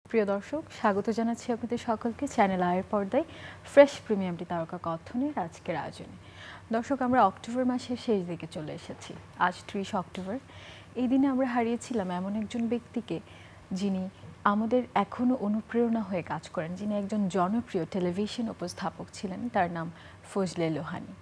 প্রিয় দর্শক, স্বাগত জানাচ্ছি আপনাদের সকলকে চ্যানেল আয়ের পর্দায় ফ্রেশ প্রিমিয়ামটি তারকা কথনের আজকের আয়োজনে। দর্শক, আমরা অক্টোবর মাসের শেষ দিকে চলে এসেছি। আজ 30 অক্টোবর। এই দিনে আমরা হারিয়েছিলাম এমন একজন ব্যক্তিকে যিনি আমাদের এখনও অনুপ্রেরণা হয়ে কাজ করেন, যিনি একজন জনপ্রিয় টেলিভিশন উপস্থাপক ছিলেন। তার নাম ফজলে লোহানী।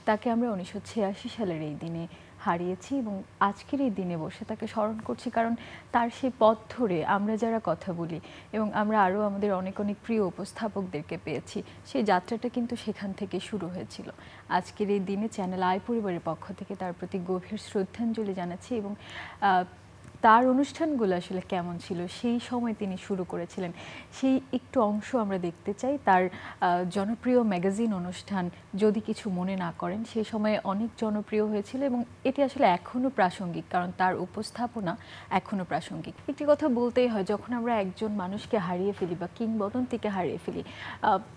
তাকে আমরা 1986 সালের এই দিনে হারিয়েছি এবং আজকের এই দিনে বসে তাকে স্মরণ করছি, কারণ তার সেই পথ ধরে আমরা যারা কথা বলি এবং আমরা আরও আমাদের অনেক অনেক প্রিয় উপস্থাপকদেরকে পেয়েছি, সেই যাত্রাটা কিন্তু সেখান থেকে শুরু হয়েছিল। আজকের এই দিনে চ্যানেল আই পরিবারের পক্ষ থেকে তার প্রতি গভীর শ্রদ্ধাঞ্জলি জানাচ্ছি এবং তার অনুষ্ঠানগুলো আসলে কেমন ছিল, সেই সময় তিনি শুরু করেছিলেন, সেই একটু অংশ আমরা দেখতে চাই। তার জনপ্রিয় ম্যাগাজিন অনুষ্ঠান যদি কিছু মনে না করেন, সেই সময়ে অনেক জনপ্রিয় হয়েছিল এবং এটি আসলে এখনও প্রাসঙ্গিক, কারণ তার উপস্থাপনা এখনও প্রাসঙ্গিক। একটি কথা বলতেই হয়, যখন আমরা একজন মানুষকে হারিয়ে ফেলি বা কিংবদন্তিকে হারিয়ে ফেলি,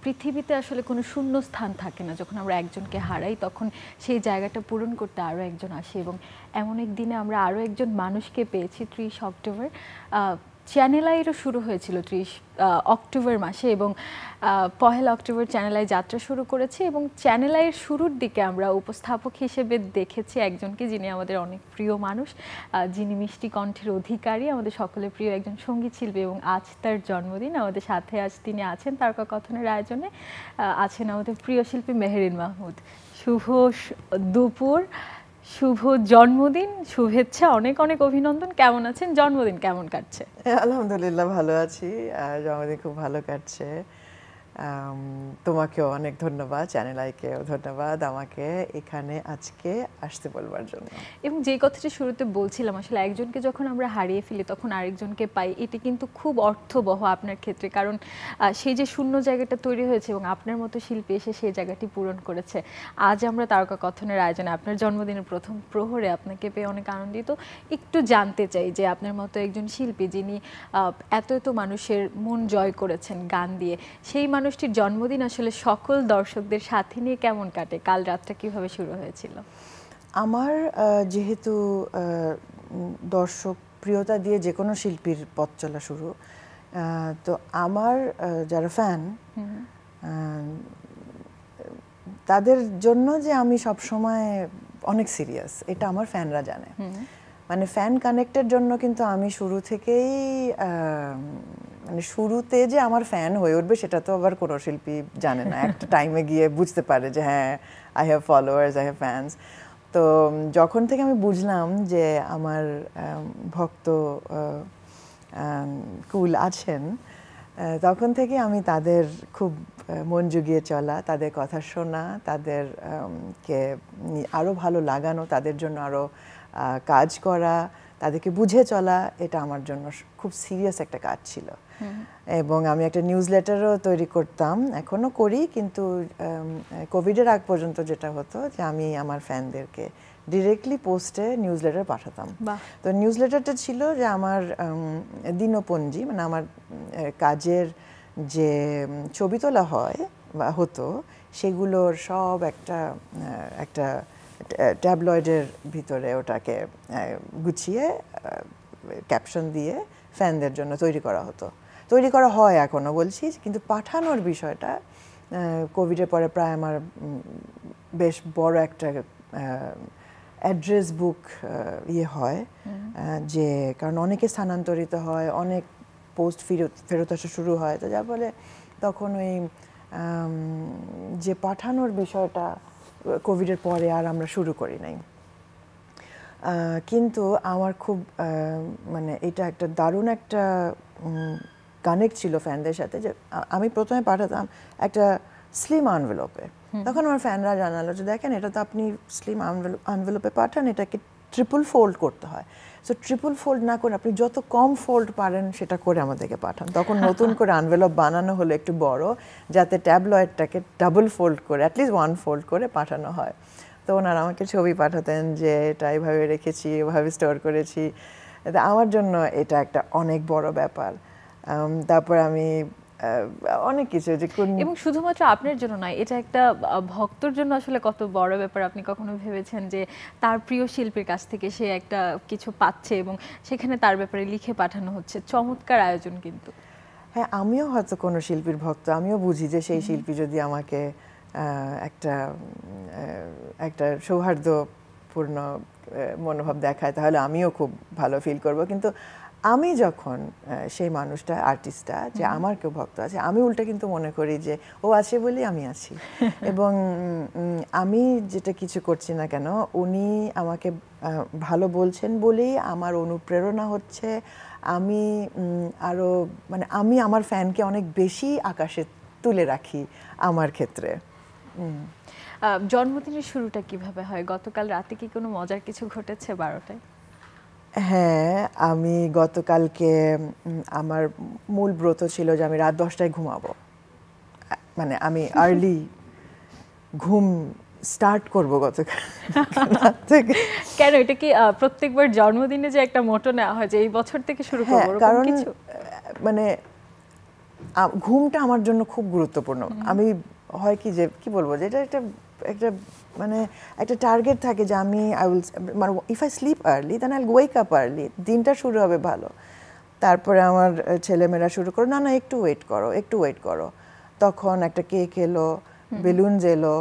পৃথিবীতে আসলে কোনো শূন্য স্থান থাকে না। যখন আমরা একজনকে হারাই, তখন সেই জায়গাটা পূরণ করতে আরও একজন আসে এবং এমন এক দিনে আমরা আরও একজন মানুষকে পেয়েছি 30 অক্টোবর। চ্যানেল আইয়েরও শুরু হয়েছিল 30 অক্টোবর মাসে এবং 1 অক্টোবর চ্যানেল আই যাত্রা শুরু করেছে এবং চ্যানেল আইয়ের শুরুর দিকে আমরা উপস্থাপক হিসেবে দেখেছি একজনকে, যিনি আমাদের অনেক প্রিয় মানুষ, যিনি মিষ্টি কণ্ঠের অধিকারী, আমাদের সকলের প্রিয় একজন সঙ্গীত শিল্পী এবং আজ তার জন্মদিন। আমাদের সাথে আজ তিনি আছেন তারকা কথনের আয়োজনে, আছেন আমাদের প্রিয় শিল্পী মেহেরিন মাহমুদ। শুভ দুপুর, শুভ জন্মদিন, শুভেচ্ছা, অনেক অনেক অভিনন্দন। কেমন আছেন? জন্মদিন কেমন কাটছে? আলহামদুলিল্লাহ ভালো আছি, জন্মদিন খুব ভালো কাটছে। তোমাকেও অনেক ধন্যবাদ, চ্যানেল আইকেও ধন্যবাদ আমাকে এখানে আজকে আসতে বলবার জন্য। এবং যে কথাটি শুরুতে বলছিলাম, আসলে একজনকে যখন আমরা হারিয়ে ফেলি তখন আরেকজনকে পাই, এটি কিন্তু খুব অর্থবহ আপনার ক্ষেত্রে, কারণ সেই যে শূন্য জায়গাটা তৈরি হয়েছে এবং আপনার মতো শিল্পী এসে সেই জায়গাটি পূরণ করেছে। আজ আমরা তারকা কথনের আয়োজনে আপনার জন্মদিনের প্রথম প্রহরে আপনাকে পেয়ে অনেক আনন্দিত। একটু জানতে চাই যে আপনার মতো একজন শিল্পী যিনি এত এত মানুষের মন জয় করেছেন গান দিয়ে, সেই মানুষটির জন্মদিন আসলে সকল দর্শকদের সাথে নিয়ে কেমন কাটে? কাল রাতটা কিভাবে শুরু হয়েছিল? আমার যেহেতু দর্শক প্রিয়তা দিয়ে যে কোনো শিল্পীর পথ চলা শুরু, তো আমার যারা ফ্যান তাদের জন্য যে আমি সবসময় অনেক সিরিয়াস, এটা আমার ফ্যানরা জানে। মানে ফ্যান কানেক্টের জন্য কিন্তু আমি শুরু থেকেই মানে শুরুতে যে আমার ফ্যান হয়ে উঠবে সেটা তো আবার কোনো শিল্পী জানে না। একটা টাইমে গিয়ে বুঝতে পারে যে হ্যাঁ, I have followers, I have fans. তো যখন থেকে আমি বুঝলাম যে আমার ভক্ত কুল আছেন, তখন থেকে আমি তাদের খুব মন জুগিয়ে চলা, তাদের কথা শোনা, তাদেরকে আরও ভালো লাগানো, তাদের জন্য আরও কাজ করা, তাদেরকে বুঝে চলা, এটা আমার জন্য খুব সিরিয়াস একটা কাজ ছিল। এবং আমি একটা নিউজ লেটারও তৈরি করতাম, এখনও করি, কিন্তু কোভিডের আগ পর্যন্ত যেটা হতো যে আমি আমার ফ্যানদেরকে ডিরেক্টলি পোস্টে নিউজ লেটার পাঠাতাম। তো নিউজ লেটারটা ছিল যে আমার দিনপঞ্জি, মানে আমার কাজের যে ছবি তোলা হয় বা হতো সেগুলোর সব একটা ট্যাবলয়েডের ভিতরে ওটাকে গুছিয়ে ক্যাপশন দিয়ে ফ্যানদের জন্য তৈরি করা হতো, তৈরি করা হয় এখনও বলছি। কিন্তু পাঠানোর বিষয়টা কোভিডের পরে প্রায় আমার বেশ বড় একটা অ্যাড্রেস বুক হয়, যে কারণ অনেকে স্থানান্তরিত হয়, অনেক পোস্ট ফেরত আসা শুরু হয়, তো যার ফলে তখন ওই যে পাঠানোর বিষয়টা কোভিডের পরে আর আমরা শুরু করি নাই। কিন্তু আমার খুব মানে এটা একটা দারুণ একটা কানেক্ট ছিল ফ্যানদের সাথে, যে আমি প্রথমে পাঠাতাম একটা স্লিম আনভেলপে। তখন আমার ফ্যানরা জানালো যে দেখেন, এটা তো আপনি স্লিম আনভেলপে পাঠান, এটাকে ট্রিপল ফোল্ড করতে হয়। সো ট্রিপল ফোল্ড না করে আপনি যত কম ফোল্ড পারেন সেটা করে আমাদেরকে পাঠান। তখন নতুন করে আনভেলপ বানানো হলো একটু বড়, যাতে ট্যাবলয়েডটাকে ডাবল ফোল্ড করে অ্যাটলিস্ট 1 ফোল্ড করে পাঠানো হয়। তো ওনারা আমাকে ছবি পাঠাতেন যে এটা এইভাবে রেখেছি, এভাবে স্টোর করেছি। আমার জন্য এটা একটা অনেক বড় ব্যাপার। তারপর আমি অনেক কিছু যে এবং শুধুমাত্র আপনার জন্য নয়, এটা একটা ভক্তর জন্য আসলে কত বড় ব্যাপার। আপনি কখনো ভেবেছেন যে তার প্রিয় শিল্পীর কাছ থেকে সে একটা কিছু পাচ্ছে এবং সেখানে তার ব্যাপারে লিখে পাঠানো হচ্ছে? চমৎকার আয়োজন কিন্তু। হ্যাঁ, আমিও হয়তো কোনো শিল্পীর ভক্ত, আমিও বুঝি যে সেই শিল্পী যদি আমাকে একটা একটা সৌহার্দ্যপূর্ণ মনোভাব দেখায় তাহলে আমিও খুব ভালো ফিল করব। কিন্তু আমি যখন সেই মানুষটা, আর্টিস্টটা যে আমার কেউ ভক্ত আছে, আমি উল্টা কিন্তু মনে করি যে ও আছে বলেই আমি আছি। এবং আমি যেটা কিছু করছি না কেন, উনি আমাকে ভালো বলছেন বলেই আমার অনুপ্রেরণা হচ্ছে। আমি আরো মানে আমি আমার ফ্যানকে অনেক বেশি আকাশে তুলে রাখি আমার ক্ষেত্রে। জন্মদিনের শুরুটা কিভাবে হয়? গতকাল রাতে কি কোনো মজার কিছু ঘটেছে 12টায়? হ্যাঁ, আমি গতকালকে আমার মূল ব্রত ছিল যে আমি রাত 10টায় ঘুমাবো। মানে আমি আর্লি ঘুম স্টার্ট করব গতকাল রাত থেকে। কেন, এটা কি প্রত্যেকবার জন্মদিনে যে একটা মোটো নেওয়া হয় যে এই বছর থেকে শুরু করব, এরকম কিছু? মানে ঘুমটা আমার জন্য খুব গুরুত্বপূর্ণ। আমি হয় কি যে কি বলবো, যে এটা একটা মানে একটা টার্গেট থাকে যে আমি মানে if I sleep early then I will wake up early, দিনটা শুরু হবে ভালো। তারপরে আমার ছেলেমেয়েরা শুরু করো, না একটু ওয়েট করো। তখন একটা কেক এলো, বেলুনস এলো।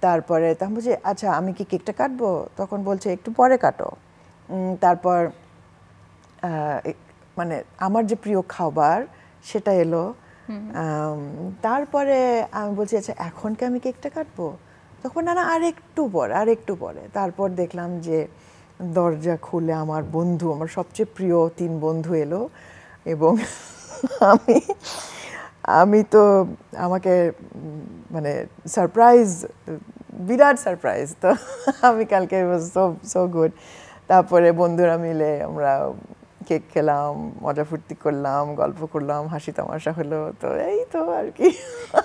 তারপরে তখন বলছি আচ্ছা আমি কি কেকটা কাটবো? তখন বলছে একটু পরে কাটো। তারপর মানে আমার যে প্রিয় খাবার সেটা এলো। তারপরে আমি বলছি আচ্ছা এখন কি আমি কেকটা কাটবো? তখন না আর একটু পরে। তারপর দেখলাম যে দরজা খুলে আমার বন্ধু, আমার সবচেয়ে প্রিয় 3 বন্ধু এলো। এবং আমি তো আমাকে মানে সারপ্রাইজ, বিরাট সারপ্রাইজ। তো আমি কালকে সো গুড। তারপরে বন্ধুরা মিলে আমরা কেক খেলাম, মজা ফুর্তি করলাম, গল্প করলাম, হাসি তামাশা হলো। তো এই তো আর কি।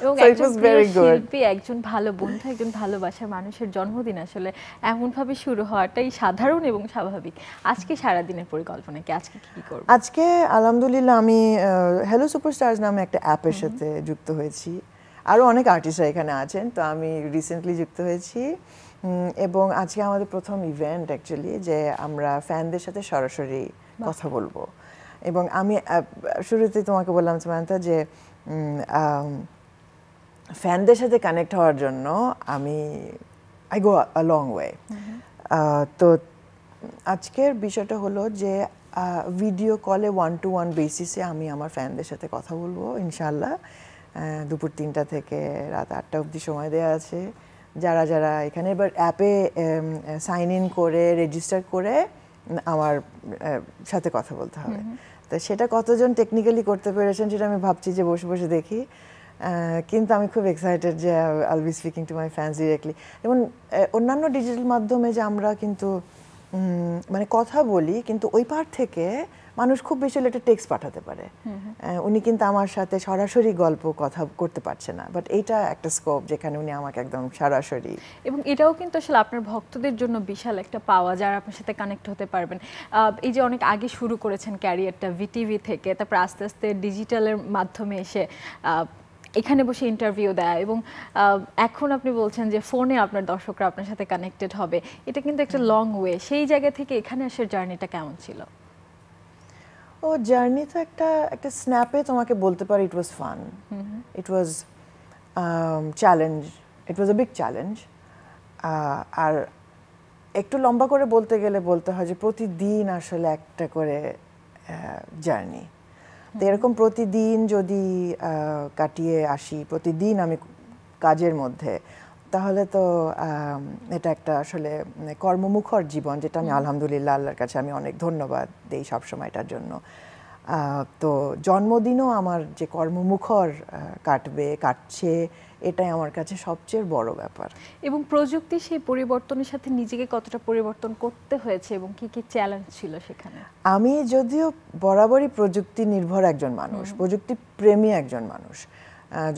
এবং একজন শিল্পী, একজন ভালো বন্ধু, একজন ভালোবাসার মানুষের জন্মদিন আসলে এমনভাবে শুরু হওয়াটাই সাধারণ এবং স্বাভাবিক। আজকে সারাদিনের পরিকল্পনা কি? আজকে কি করব? আজকে আলহামদুলিল্লাহ আমি হ্যালো সুপারস্টার্স নামে একটা অ্যাপের সাথে যুক্ত হয়েছি। আরও অনেক আর্টিস্টরা এখানে আছেন, তো আমি রিসেন্টলি যুক্ত হয়েছি। এবং আজকে আমাদের প্রথম ইভেন্ট অ্যাকচুয়ালি, যে আমরা ফ্যানদের সাথে সরাসরি কথা বলবো। এবং আমি শুরুতেই তোমাকে বললাম সামান্থা যে ফ্যানদের সাথে কানেক্ট হওয়ার জন্য I go a long way. তো আজকের বিষয়টা হলো যে ভিডিও কলে 1-to-1 বেসিসে আমি আমার ফ্যানদের সাথে কথা বলবো ইনশাআল্লাহ। দুপুর 3টা থেকে রাত 8টা অবধি সময় দেওয়া আছে। যারা এখানে এবার অ্যাপে সাইন ইন করে রেজিস্টার করে আমার সাথে কথা বলতে হবে। তো সেটা কতজন টেকনিক্যালি করতে পেরেছেন সেটা আমি ভাবছি যে বসে বসে দেখি। কিন্তু আমি খুব এক্সাইটেড যে I will be speaking to my fans directly. যেমন অন্যান্য ডিজিটাল মাধ্যমে যে আমরা কিন্তু মানে কথা বলি, কিন্তু ওই পার থেকে মানুষ খুব বেশি হলে একটা টেক্সট পাঠাতে পারে। উনি কিন্তু আমার সাথে সরাসরি কথা করতে পারছে না, বাট এইটা একটা স্কোপ যেখানে উনি আমাকে একদম সরাসরি। এবং এটাও কিন্তু আসলে আপনার ভক্তদের জন্য বিশাল একটা পাওয়া, যারা আপনার সাথে কানেক্ট হতে পারবেন। এই যে অনেক আগে শুরু করেছেন ক্যারিয়ারটা ভিটিভি থেকে, তারপর আস্তে আস্তে ডিজিটালের মাধ্যমে এসে এখানে বসে ইন্টারভিউ দেয়, এবং এখন আপনি বলছেন যে ফোনে আপনার দর্শকরা আপনার সাথে কানেক্টেড হবে। এটা কিন্তু একটা লং ওয়ে। সেই জায়গা থেকে এখানে আসার জার্নিটা কেমন ছিল? জার্নি তো একটা স্ন্যাপে তোমাকে বলতে পারি it was fun, it was challenge, it was a big challenge. আর একটু লম্বা করে বলতে গেলে বলতে হয় যে প্রতিদিন আসলে একটা করে জার্নি। তো এরকম প্রতিদিন যদি কাটিয়ে আসি, প্রতিদিন আমি কাজের মধ্যে, তাহলে তো এটা একটা আসলে কর্মমুখর জীবন, যেটা আমি আলহামদুলিল্লাহ আল্লাহর কাছে আমি অনেক ধন্যবাদ দিই সবসময়টার জন্য। তো জন্মদিনও আমার যে কর্মমুখর কাটছে, এটাই আমার কাছে সবচেয়ে বড় ব্যাপার। এবং প্রযুক্তি সেই পরিবর্তনের সাথে নিজেকে কতটা পরিবর্তন করতে হয়েছে এবং কি কি চ্যালেঞ্জ ছিল সেখানে? আমি যদিও বরাবরই প্রযুক্তি নির্ভর একজন মানুষ, প্রযুক্তি প্রেমী একজন মানুষ।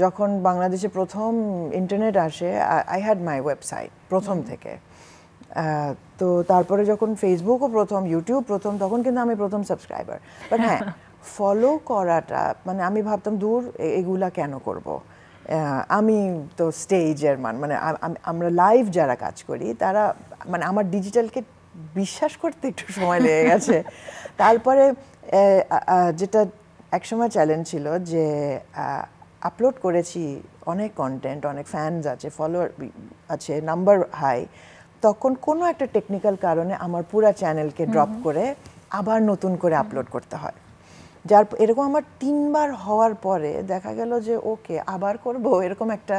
যখন বাংলাদেশে প্রথম ইন্টারনেট আসে, আই হ্যাড মাই ওয়েবসাইট প্রথম থেকে। তো তারপরে যখন ফেসবুকও প্রথম, ইউটিউব প্রথম, তখন কিন্তু আমি প্রথম সাবস্ক্রাইবার। বাট হ্যাঁ, ফলো করাটা মানে আমি ভাবতাম দূর এগুলা কেন করব। আমি তো স্টেজের মানে আমরা লাইভ যারা কাজ করি তারা মানে আমার ডিজিটালকে বিশ্বাস করতে একটু সময় লেগে গেছে। তারপরে যেটা একসময় চ্যালেঞ্জ ছিল যে আপলোড করেছি অনেক কন্টেন্ট, অনেক ফ্যানস আছে, ফলোয়ার আছে, নাম্বার হাই, তখন কোনো একটা টেকনিক্যাল কারণে আমার পুরা চ্যানেলকে ড্রপ করে আবার নতুন করে আপলোড করতে হয়। যার এরকম আমার 3 বার হওয়ার পরে দেখা গেল যে ওকে আবার করব, এরকম একটা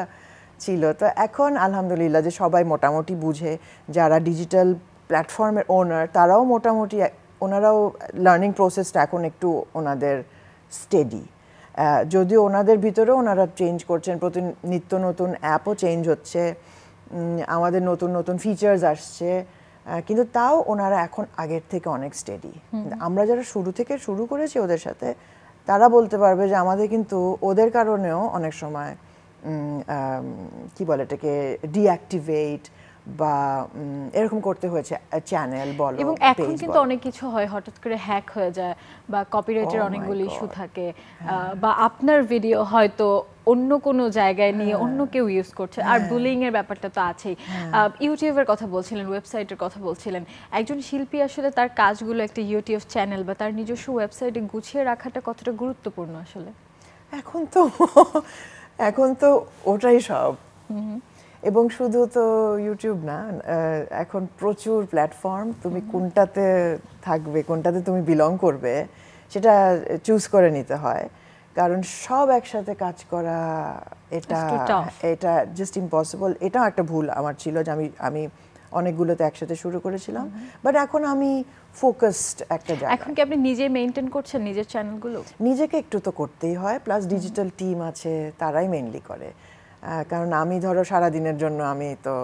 ছিল। তো এখন আলহামদুলিল্লাহ যে সবাই মোটামুটি বুঝে, যারা ডিজিটাল প্ল্যাটফর্মের ওনার তারাও মোটামুটি, ওনারাও লার্নিং প্রসেসটা এখন একটু ওনাদের স্টেডি, যদিও ওনাদের ভিতরেও ওনারা চেঞ্জ করছেন, নিত্য নতুন অ্যাপও চেঞ্জ হচ্ছে, আমাদের নতুন নতুন ফিচার্স আসছে, কিন্তু তাও ওনারা এখন আগের থেকে অনেক স্টেডি। আমরা যারা শুরু থেকে শুরু করেছি ওদের সাথে, তারা বলতে পারবে যে আমাদের কিন্তু ওদের কারণেও অনেক সময় কি বলে এটাকে ডিঅ্যাক্টিভেট বা এরকম করতে হয়েছে, চ্যানেল বলো। এবং এখন কিন্তু অনেক কিছু হয়, হঠাৎ করে হ্যাক হয়ে যায় বা কপিরাইটের অনেকগুলো ইস্যু থাকে, বা আপনার ভিডিও হয়তো অন্য কোনো জায়গায় নিয়ে অন্য কেউ ইউজ করছে, আর বুলিং এর ব্যাপারটা তো আছেই। ইউটিউবের কথা বলছিলেন, ওয়েবসাইটের কথা বলছিলেন, একজন শিল্পী আসলে তার কাজগুলো একটা ইউটিউব চ্যানেল বা তার নিজস্ব ওয়েবসাইটে গুছিয়ে রাখাটা কতটা গুরুত্বপূর্ণ আসলে? এখন তো ওটাই সব। এবং শুধু তো ইউটিউব না, এখন প্রচুর প্ল্যাটফর্ম, তুমি কোনটাতে থাকবে, কোনটাতে তুমি বিলং করবে সেটা চুজ করে নিতে হয়, কারণ সব একসাথে কাজ করা এটা জাস্ট ইম্পসিবল। এটাও একটা ভুল আমার ছিল যে আমি অনেকগুলোতে একসাথে শুরু করেছিলাম, বাট এখন আমি ফোকাসড একটা জায়গা। এখন কি আপনি নিজে মেইনটেইন করছেন নিজের চ্যানেলগুলো? নিজেকে একটু তো করতেই হয়, প্লাস ডিজিটাল টিম আছে, তারাই মেইনলি করে। কারণ আমি ধরো সারাদিনের জন্য আমি তো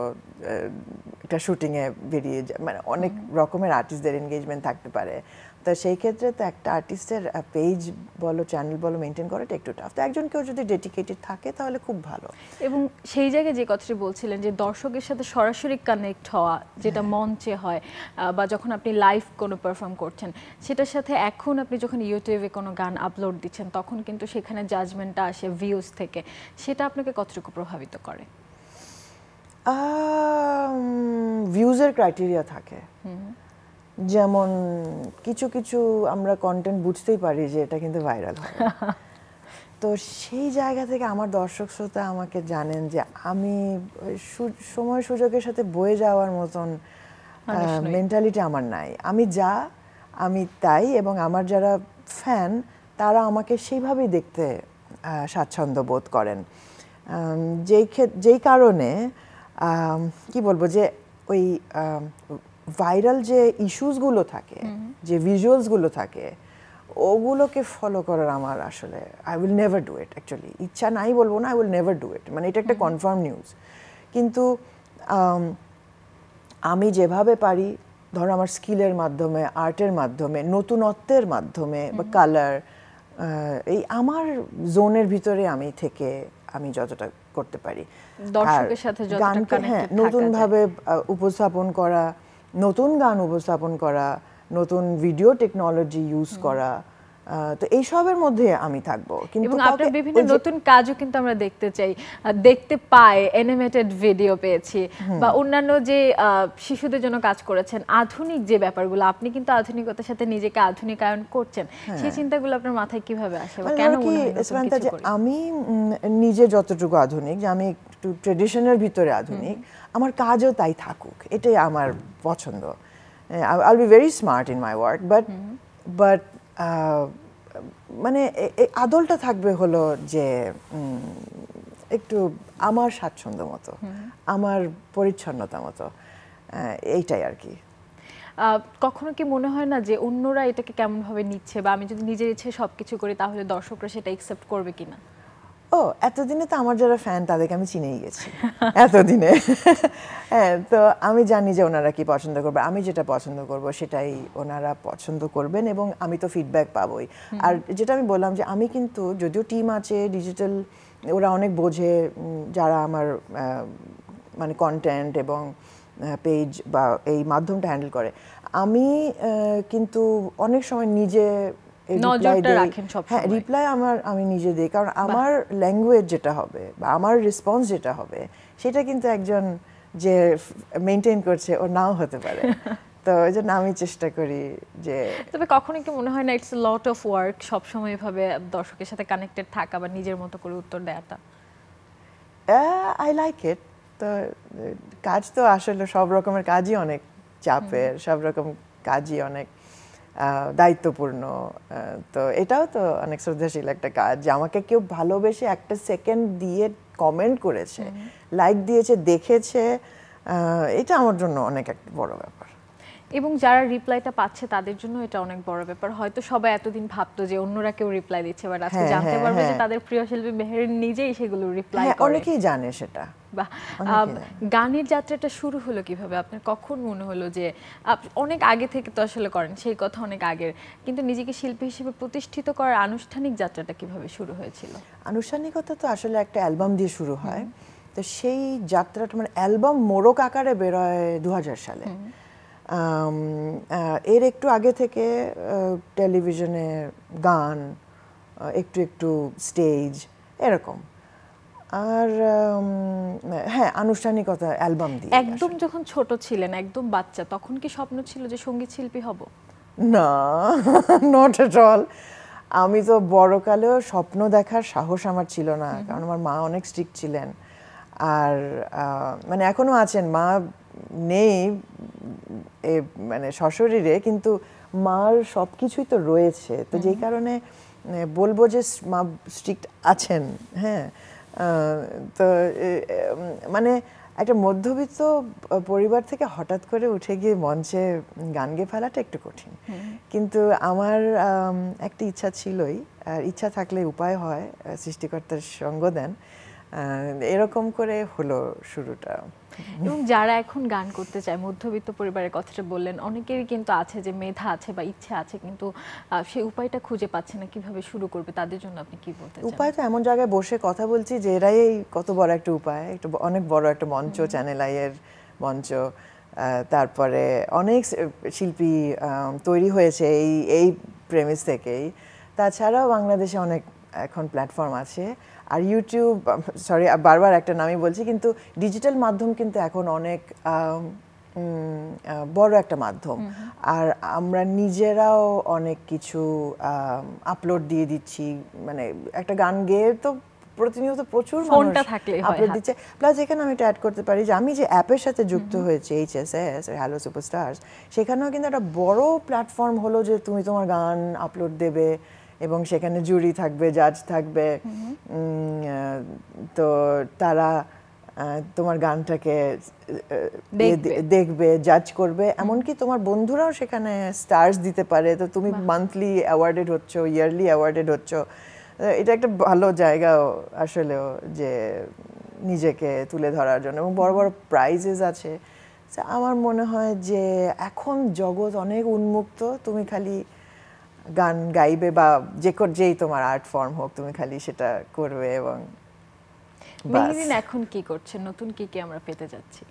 একটা শুটিংয়ে বেরিয়ে যাই, মানে অনেক রকমের আর্টিস্টদের এনগেজমেন্ট থাকতে পারে, তো সেই ক্ষেত্রে তো একটা আর্টিস্টের পেজ বলো, চ্যানেল বলো, মেনটেন করাটা একটু টাফ। তো একজন কেউ যদি ডেডিকেটেড থাকে তাহলে খুব ভালো। এবং সেই জায়গায় যে কথাটি বলছিলেন যে দর্শকের সাথে সরাসরি কানেক্ট হওয়া, যেটা মঞ্চে হয় বা যখন আপনি লাইভ কোনো পারফর্ম করছেন, সেটার সাথে এখন আপনি যখন ইউটিউবে কোনো গান আপলোড দিচ্ছেন তখন কিন্তু সেখানে জাজমেন্টটা আসে ভিউজ থেকে, সেটা আপনাকে কতটুকু প্রভাবিত করে? ভিউজের ক্রাইটেরিয়া থাকে, যেমন কিছু কিছু আমরা কন্টেন্ট বুঝতেই পারি যে এটা কিন্তু ভাইরাল হয়, তো সেই জায়গা থেকে আমার দর্শক শ্রোতা আমাকে জানেন যে আমি সময় সুযোগের সাথে বয়ে যাওয়ার মতন মেন্টালিটি আমার নাই। আমি তাই, এবং আমার যারা ফ্যান তারা আমাকে সেইভাবেই দেখতে স্বাচ্ছন্দ্য বোধ করেন, যেই কারণে কি বলবো যে ওই ভাইরাল যে ইস্যুসগুলো থাকে, যে ভিজুয়ালসগুলো থাকে, ওগুলোকে ফলো করার আমার আসলে I will never do it. Actually ইচ্ছা নাই বলবো না, I will never do it, মানে এটা একটা কনফার্ম নিউজ। কিন্তু আমি যেভাবে পারি, ধরো আমার স্কিলের মাধ্যমে, আর্টের মাধ্যমে, নতুনত্বের মাধ্যমে বা কালার, এই আমার জোনের ভিতরে আমি থেকে আমি যতটা করতে পারি, দর্শকের সাথে যতটা কানেক্টেড থাকা, নতুন ভাবে উপস্থাপন করা, নতুন গান উপস্থাপন করা, নতুন ভিডিও টেকনোলজি ইউজ করা, তো এইসবের মধ্যে আমি থাকবো। কিন্তু আপনার বিভিন্ন নতুন কাজও কিন্তু আমরা দেখতে পাই, অ্যানিমেটেড ভিডিও পেয়েছি বা অন্যান্য যে শিশুদের জন্য কাজ করেছেন, আধুনিক যে ব্যাপারগুলো, আপনি কিন্তু আধুনিকতার সাথে নিজেকে আধুনিকায়ন করছেন, সেই চিন্তাগুলো আপনার মাথায় কিভাবে আসে বা কেন মনে হয়? আমি নিজে যতটুকু আধুনিক, যে আমি একটু ট্রেডিশনের ভিতরে আধুনিক, আমার কাজও তাই থাকুক, এটাই আমার পছন্দ। I'll be very smart in my work, but মানে আদলটা থাকবে হলো যে একটু আমার স্বাচ্ছন্দ্য মতো, আমার পরিচ্ছন্নতা মতো, এইটাই আর কি। কখনো কি মনে হয় না যে অন্যরা এটাকে কেমন ভাবে নিচ্ছে, বা আমি যদি নিজের ইচ্ছে সবকিছু করি তাহলে দর্শকরা সেটা অ্যাকসেপ্ট করবে কিনা? এতদিনে তো আমার যারা ফ্যান তাদেরকে আমি চিনেই গেছি এতদিনে। হ্যাঁ, তো আমি জানি যে ওনারা কি পছন্দ করবে, আমি যেটা পছন্দ করব সেটাই ওনারা পছন্দ করবেন, এবং আমি তো ফিডব্যাক পাবোই। আর যেটা আমি বললাম যে আমি কিন্তু, যদিও টিম আছে ডিজিটাল, ওরা অনেক বোঝে, যারা আমার মানে কন্টেন্ট এবং পেজ বা এই মাধ্যমটা হ্যান্ডেল করে, আমি কিন্তু অনেক সময় নিজে রিপ্লাই আমি নিজে দিই, কারণ আমার ল্যাঙ্গুয়েজ যেটা হবে বা আমার রেসপন্স যেটা হবে সেটা কিন্তু একজন যে মেনটেন করছে ও নাও হতে পারে। তো এই জন্য আমি চেষ্টা করি যে। তবে কখনো কি মনে হয় না it's a lot of work সবসময় এভাবে দর্শকের সাথে কানেক্টেড থাকা বা নিজের মতো করে উত্তর দেওয়াটা? I like it. তো কাজ তো আসলে সব রকমের কাজই অনেক চাপের, সব রকম কাজই অনেক দায়িত্বপূর্ণ। তো এটাও তো অনেক শ্রদ্ধাশীল একটা কাজ যে আমাকে কেউ ভালোবেসে একটা সেকেন্ড দিয়ে কমেন্ট করেছে, লাইক দিয়েছে, দেখেছে, এটা আমার জন্য অনেক একটা বড় ব্যাপার। এবং যারা রিপ্লাইটা পাচ্ছে তাদের জন্য এটা অনেক বড় ব্যাপার। হয়তো সবাই এতদিন ভাবতো যে অন্যরা কেউ রিপ্লাই দিচ্ছে, বাট আজকে জানতে পারবে যে তাদের প্রিয় শিল্পী মেহেরিন নিজেই সেগুলো রিপ্লাই করে। অনেকেই জানে সেটা। বাহ। গানের যাত্রাটা শুরু হলো কিভাবে? আপনার কখন মনে হলো যে অনেক আগে থেকে তো আসলে করেন, সেই কথা অনেক আগের, কিন্তু নিজেকে শিল্পী হিসেবে প্রতিষ্ঠিত করার আনুষ্ঠানিক যাত্রাটা কিভাবে শুরু হয়েছিল? আনুষ্ঠানিকতা তো আসলে একটা অ্যালবাম দিয়ে শুরু হয়। তো সেই যাত্রাটা মানে অ্যালবাম মোড়ক আকারে বেরোয় 2000 সালে। এর একটু আগে থেকে টেলিভিশনে গান, একটু একটু স্টেজ এরকম। আর হ্যাঁ, আনুষ্ঠানিকতা অ্যালবাম দিয়ে। একদম যখন ছোট ছিলেন, একদম বাচ্চা, তখন কি স্বপ্ন ছিল যে সঙ্গীত শিল্পী হব? না, নট এট অল। আমি তো বড়কালেও স্বপ্ন দেখার সাহস আমার ছিল না, কারণ আমার মা অনেক স্ট্রিক্ট ছিলেন। আর মানে এখনো আছেন, মা নেই মানে সশরীরে, কিন্তু মার সব কিছুই তো রয়েছে। তো যেই কারণে বলবো যে মা স্ট্রিক্ট আছেন। হ্যাঁ, তো মানে একটা মধ্যবিত্ত পরিবার থেকে হঠাৎ করে উঠে গিয়ে মঞ্চে গান গেয়ে ফেলাটা একটু কঠিন, কিন্তু আমার একটা ইচ্ছা ছিলই। আর ইচ্ছা থাকলে উপায় হয়, সৃষ্টিকর্তার সঙ্গ দেন। এরকম করে হলো শুরুটা। এবং যারা এখন গান করতে চায়, মধ্যবিত্ত পরিবারের কথাটা বললেন, অনেকেরই কিন্তু আছে যে মেধা আছে বা ইচ্ছা আছে, কিন্তু সেই উপায়টা খুঁজে পাচ্ছে না কিভাবে শুরু করবে, তাদের জন্য আপনি কি বলতে চান? উপায় তো এমন জায়গায় বসে কথা বলছি যে এরাই কত বড় একটা উপায়, একটা অনেক বড় একটা মঞ্চ, চ্যানেল আইয়ের মঞ্চ। তারপরে অনেক শিল্পী তৈরি হয়েছে এই প্রেমিস থেকেই। তাছাড়াও বাংলাদেশে অনেক এখন প্ল্যাটফর্ম আছে। আর ইউটিউব, সরি বারবার একটা নামই বলছি, কিন্তু ডিজিটাল মাধ্যম কিন্তু এখন অনেক বড় একটা মাধ্যম। আর আমরা নিজেরাও অনেক কিছু আপলোড দিয়ে দিচ্ছি। মানে একটা গান গেয়ে তো প্রতিনিয়ত প্রচুর মানুষ আপলোড দিচ্ছে। প্লাস এখানে আমি এটা অ্যাড করতে পারি যে আমি যে অ্যাপের সাথে যুক্ত হয়েছি, HSS, হ্যালো সুপারস্টার্স, সেখানেও কিন্তু একটা বড় প্ল্যাটফর্ম হলো যে তুমি তোমার গান আপলোড দেবে এবং সেখানে জুরি থাকবে, জাজ থাকবে। তো তারা তোমার গানটাকে দেখবে, জাজ করবে, এমনকি তোমার বন্ধুরাও সেখানে স্টার্স দিতে পারে। তো তুমি মান্থলি অ্যাওয়ার্ডেড হচ্ছ, ইয়ারলি অ্যাওয়ার্ডেড হচ্ছ। এটা একটা ভালো জায়গাও আসলেও যে নিজেকে তুলে ধরার জন্য, এবং বড় বড় প্রাইজেস আছে। আমার মনে হয় যে এখন জগৎ অনেক উন্মুক্ত, তুমি খালি গান গাইবে বা যেই তোমার আর্ট ফর্ম হোক, তুমি খালি সেটা করবে। এবং মেহেরিন এখন কি করছেন, নতুন কি কি আমরা পেতে যাচ্ছি?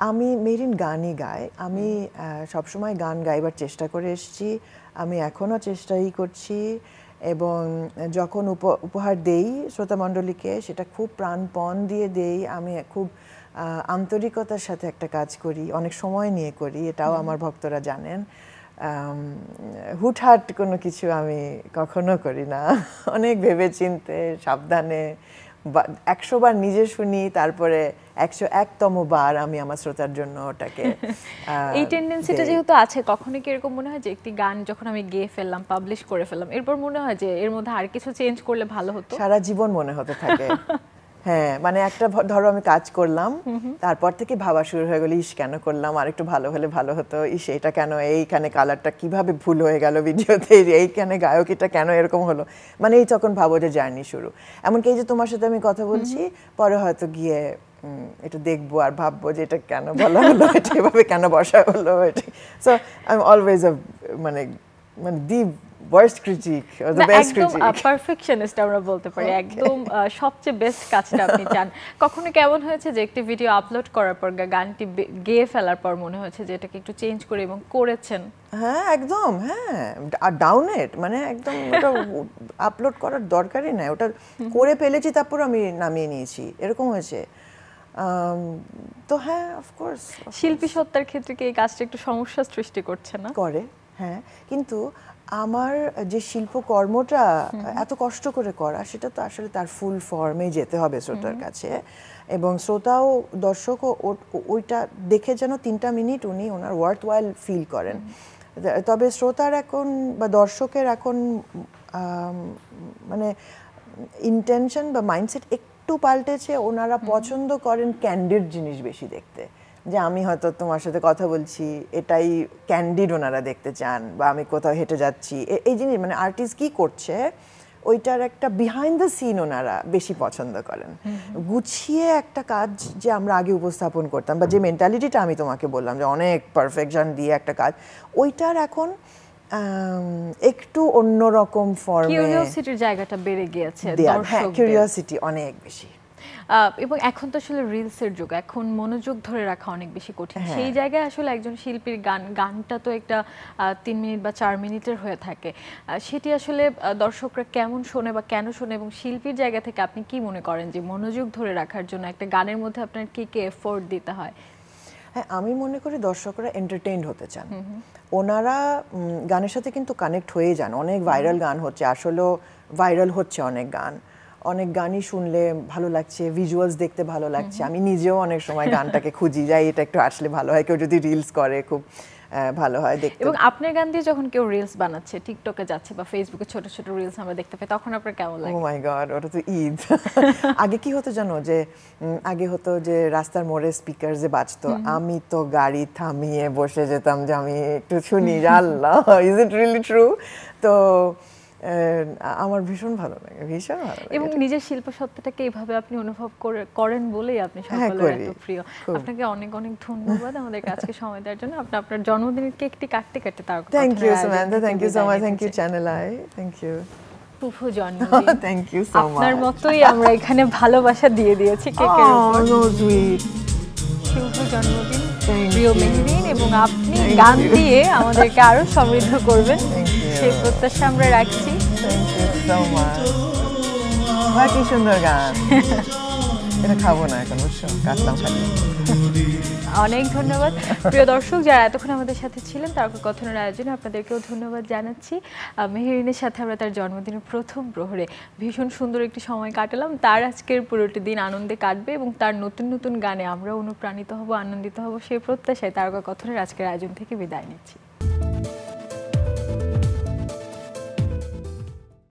আমি মেহেরিন গানই গাই। আমি সবসময় গান গাইবার চেষ্টা করে এসেছি, আমি এখনও চেষ্টাই করছি। এবং যখন উপহার দেই শ্রোতামণ্ডলীকে, সেটা খুব প্রাণপণ দিয়ে দেই। আমি খুব আন্তরিকতার সাথে একটা কাজ করি, অনেক সময় নিয়ে করি, এটাও আমার ভক্তরা জানেন। হুটহাট কোনো কিছু আমি কখনো করি না, অনেক ভেবেচিন্তে সাবধানে 100 বার নিজে শুনি, তারপরে 101তম বার আমি আমার শ্রোতার জন্য ওটাকে এই টেন্ডেন্সিটা যেহেতু আছে, কখনো কি এরকম মনে হয় যে একটি গান যখন আমি গেয়ে ফেললাম, পাবলিশ করে ফেললাম, এরপর মনে হয় যে এর মধ্যে আর কিছু চেঞ্জ করলে ভালো হতো? সারা জীবন মনে হতে থাকে। হ্যাঁ, মানে একটা ধরো আমি কাজ করলাম, তারপর থেকে ভাবা শুরু হয়ে গেল, ইস কেন করলাম, আর একটু ভালো হলে ভালো হতো, ইস এটা কেন, এইখানে কালারটা কিভাবে ভুল হয়ে গেল ভিডিওতে, এইখানে গায়ক এটা কেন এরকম হলো। মানে এই তখন ভাবো যে জার্নি শুরু। এমনকি এই যে তোমার সাথে আমি কথা বলছি, পরে হয়তো গিয়ে এটা দেখবো আর ভাববো যে এটা কেন বলা হলো, এটা এভাবে কেন বসা হলো। সো আই এম অলওয়েজ মানে দি worst critique or the best critique. একদম পারফেকশনিস্ট আমরা বলতে পারি, একদম সবচেয়ে বেস্ট কাজটা আপনি চান। কখনো কেমন হয়েছে যে একটি ভিডিও আপলোড করার পর, গানটি গেয়ে ফেলার পর মনে হয়েছে যে এটাকে একটু চেঞ্জ করে এবং করেছেন? হ্যাঁ, একদম। হ্যাঁ, আর ডাউনেট, মানে একদম ওটা আপলোড করার দরকারই নাই, ওটা করে ফেলেছি তারপর আমি নামিয়ে নিয়েছি, এরকম হয়েছে। তো হ্যাঁ, অফকোর্স শিল্পী সত্তার ক্ষেত্রে কি এই কাজটা একটু সমস্যা সৃষ্টি করছে না? করে, হ্যাঁ, কিন্তু আমার যে শিল্পকর্মটা এত কষ্ট করে করা, সেটা তো আসলে তার ফুল ফর্মে যেতে হবে শ্রোতার কাছে, এবং শ্রোতাও দর্শকও ওইটা দেখে যেন 3টা মিনিট উনি ওনার ওয়ার্থ ওয়াইল ফিল করেন। তবে শ্রোতার এখন বা দর্শকের এখন মানে ইন্টেনশন বা মাইন্ডসেট একটু পাল্টেছে। ওনারা পছন্দ করেন ক্যান্ডিড জিনিস বেশি দেখতে, যে আমি হয়তো তোমার সাথে কথা বলছি, এটাই ক্যান্ডিড ওনারা দেখতে চান, বা আমি কোথাও হেঁটে যাচ্ছি, এই জিনিস মানে আর্টিস্ট কি করছে ওইটার একটা বিহাইন্ড দ্য সিন ওনারা বেশি পছন্দ করেন। গুছিয়ে একটা কাজ যে আমরা আগে উপস্থাপন করতাম, বা যে মেন্টালিটিটা আমি তোমাকে বললাম যে অনেক পারফেকশন দিয়ে একটা কাজ, ওইটার এখন একটু অন্যরকম ফর্মে কিউরিওসিটির জায়গাটা বেড়ে গিয়েছে হ্যাঁ, কিউরিওসিটি অনেক বেশি। এবং এখন তো আসলে রিলসের যুগ, এখন মনোযোগ ধরে রাখা অনেক বেশি কঠিন। সেই জায়গায় আসলে একজন শিল্পীর গানটা তো একটা 3 মিনিট বা 4 মিনিটের হয়ে থাকে, সেটি আসলে দর্শকরা কেমন শোনে বা কেন শোনে, এবং শিল্পীর জায়গা থেকে আপনি কি মনে করেন যে মনোযোগ ধরে রাখার জন্য একটা গানের মধ্যে আপনার কি কি এফোর্ট দিতে হয়? হ্যাঁ, আমি মনে করি দর্শকরা এন্টারটেইনড হতে চান। ওনারা গানের সাথে কিন্তু কানেক্ট হয়ে যান। অনেক ভাইরাল গান হচ্ছে, আসলেও ভাইরাল হচ্ছে অনেক গান, অনেক গানই শুনলে ভালো লাগছে, ভিজুয়ালস দেখতে ভালো লাগছে। আমি নিজেও অনেক সময় গানটাকে খুঁজি, যাই এটা একটু আসলে ভালো হয়, কেউ যদি রিলস করে খুব ভালো হয় দেখতে। এবং আপনার গান দিয়ে যখন কেউ রিলস বানাচ্ছে, টিকটকে যাচ্ছে বা ফেসবুকে ছোট ছোট রিলস আমরা দেখতে পাই, তখন আপনার কেমন লাগে? ও মাই গড, ওটা তো ঈদ। আগে কি হতো জানো, যে আগে হতো যে রাস্তার মোড়ে স্পিকার যে বাজতো, আমি তো গাড়ি থামিয়ে বসে যেতাম যে আমি একটু শুনি, আল্লাহ ইজ ইট রিয়েলি ট্রু। তো আমার ভীষণ ভালো লাগে, ভীষণ ভালো লাগে। এবং নিজের শিল্প সত্তাটাকে এইভাবে আপনি অনুভব করেন বলেই আপনি সকলের এত প্রিয়। আপনাকে অনেক অনেক ধন্যবাদ আমাদের কাছে সময় দেওয়ার জন্য। আপনি আপনার জন্মদিনের কেকটি কাটতে কাটতে তার কথা। Thank you Samantha, thank you so much, thank you channel I, thank you. শুভ জন্মদিন। Thank you so much. আপনার মতোই আমরা এখানে ভালোবাসা দিয়ে দিয়েছি কেকের উপর। So sweet. শুভ জন্মদিন প্রিয় মেহরিন, এবং আপনি গান দিয়ে আমাদেরকে আরো সমৃদ্ধ করবেন সেই প্রত্যাশা আমরা রাখছি। Thank you so much. কি সুন্দর গান। এটা খাবো না এখন, বুঝছো, কাটলাম খালি। অনেক ধন্যবাদ প্রিয় দর্শক, যারা এতক্ষণ আমাদের সাথে ছিলেন তারকা কথনের আয়োজনে আপনাদেরকেও ধন্যবাদ জানাচ্ছি। মেহেরিনের সাথে আমরা তার জন্মদিনের প্রথম প্রহরে ভীষণ সুন্দর একটি সময় কাটালাম। তার আজকের পুরোটি দিন আনন্দে কাটবে এবং তার নতুন নতুন গানে আমরা অনুপ্রাণিত হব, আনন্দিত হব, সেই প্রত্যাশায় তারকা কথনের আজকের আয়োজন থেকে বিদায় নিচ্ছি।